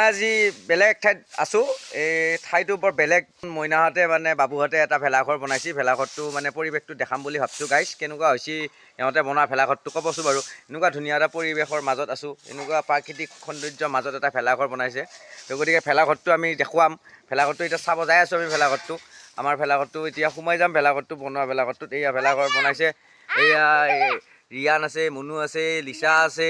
আজি বেলেগ ঠাইত আছোঁ। এই ঠাইটো বৰ বেলেগ। মইনাহঁতে মানে বাবুহঁতে এটা ভেলাঘৰ বনাইছে। ভেলাঘৰটো মানে পৰিৱেশটো দেখাম বুলি ভাবছোঁ গাইছ। কেনেকুৱা হৈছে সিহঁতে বনোৱা ভেলাঘৰটো ক'বচোন বাৰু। এনেকুৱা ধুনীয়া এটা পৰিৱেশৰ মাজত আছোঁ। এনেকুৱা প্ৰাকৃতিক সৌন্দৰ্যৰ মাজত এটা ভেলাঘৰ বনাইছে। তো গতিকে ভেলাঘৰটো আমি দেখুৱাম। ভেলাঘৰটো এতিয়া চাব যাই আছোঁ আমি ভেলাঘৰটো। আমাৰ ভেলাঘৰটো এতিয়া সোমাই যাম ভেলাঘৰটো বনোৱা ভেলাঘৰটোত। এয়া ভেলাঘৰ বনাইছে। এয়া ৰিয়ান আছে, মুনু আছে, লিচা আছে।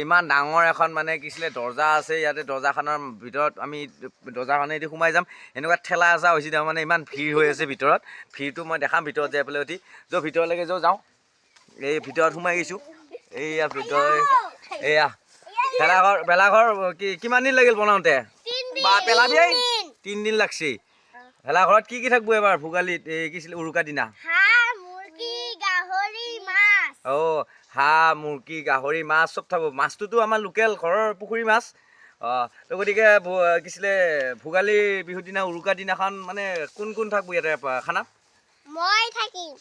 ইমান ডাঙৰ এখন মানে কি আছিলে দৰ্জা আছে। ইয়াতে দৰ্জাখনৰ ভিতৰত আমি দৰ্জাখনেদি সোমাই যাম। এনেকুৱা ঠেলা হেঁচা হৈছে তাৰমানে ইমান ভিৰ হৈ আছে ভিতৰত। ভিৰটো মই দেখাম ভিতৰত যাই পেলাই অতি। য'ত ভিতৰলৈকে যাওঁ। এই ভিতৰত সোমাই গৈছোঁ। এইয়া ভিতৰত এয়া ভেলাঘৰ কিমান দিন লাগিল বনাওঁতে? 3 দিন লাগছি। ভেলাঘৰত কি থাকিব এবাৰ ভোগালীত এই কি আছিলে উৰুকাৰ দিনা? হাঁহ, মুৰ্গী, গাহৰি, মাছ চব থাকব। মাছটোতো আমাৰ লোকেল ঘৰৰ পুখুৰী মাছ। তো গতিকে কি আছিলে ভোগালী বিহুৰ দিনা উৰুকাৰ দিনাখন মানে কোন থাকবি ইয়াতে খানা? মই থাকিম।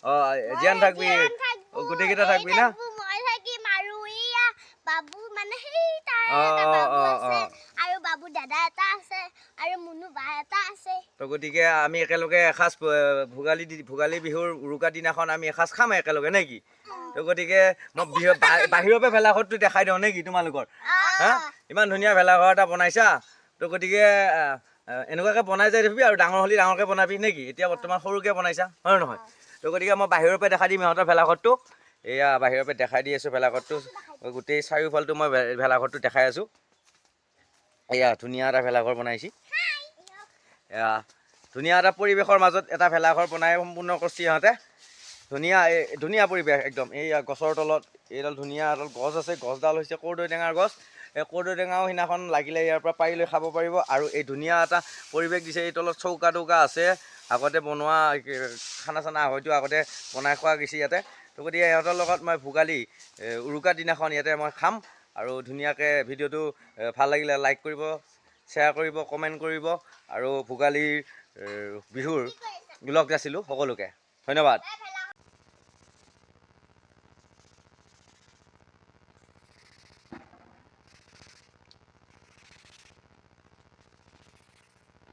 জিয়ান থাকবি, গোটেইকেইটা থাকবি না? মই থাকিম আৰু ইয়া বাবু মানে সেই তাৰ বাবু আছে আৰু বাবু দাদা এটা আছে আৰু মুনু বা এটা আছে। তো গতিকে আমি একেলগে এসাঁজ ভোগালী বিহুৰ উৰুকাৰ দিনাখন আমি এসাঁজ খাম একেলগে নে কি? তো গতিকে মই বাহিৰৰ পৰা ভেলাঘৰটো দেখাই দিওঁ নে কি তোমালোকৰ? হা ইমান ধুনীয়া ভেলাঘৰ এটা বনাইছা। তো গতিকে এনেকুৱাকৈ বনাই যাই থাকিবি আৰু ডাঙৰ হ'লে ডাঙৰকৈ বনাবি নে কি? এতিয়া বৰ্তমান সৰুকৈ বনাইছা হয় নহয়? তো গতিকে মই বাহিৰৰ পৰা দেখাই দিম ইহঁতৰ ভেলাঘৰটো। এয়া বাহিৰৰ পৰা দেখাই দি আছোঁ ভেলাঘৰটো। গোটেই চাৰিওফালটো মই ভেলাঘৰটো দেখাই আছোঁ। এয়া ধুনীয়া এটা ভেলাঘৰ বনাইছে। এয়া ধুনীয়া এটা পৰিৱেশৰ মাজত এটা ভেলাঘৰ বনাই সম্পূৰ্ণ কৰিছে সিহঁতে। ধুনীয়া পৰিৱেশ একদম। এইয়া গছৰ তলত এইডাল ধুনীয়া এডাল গছ আছে। গছডাল হৈছে কৰ্দৈ টেঙাৰ গছ। এই কৰ্দৈ টেঙাও সিদিনাখন লাগিলে ইয়াৰ পৰা পাৰি লৈ খাব পাৰিব। আৰু এই ধুনীয়া এটা পৰিৱেশ দিছে। এই তলত চৌকা টৌকা আছে। আগতে বনোৱা খানা চানা হয়তো আগতে বনাই খোৱা গৈছে ইয়াতে। তো গতিকে ইহঁতৰ লগত মই ভোগালী উৰুকাৰ দিনাখন ইয়াতে মই খাম। আৰু ধুনীয়াকৈ ভিডিঅ'টো ভাল লাগিলে লাইক কৰিব, শ্বেয়াৰ কৰিব, কমেণ্ট কৰিব। আৰু ভোগালীৰ বিহুৰ ব্লগ দিছিলোঁ সকলোকে। ধন্যবাদ।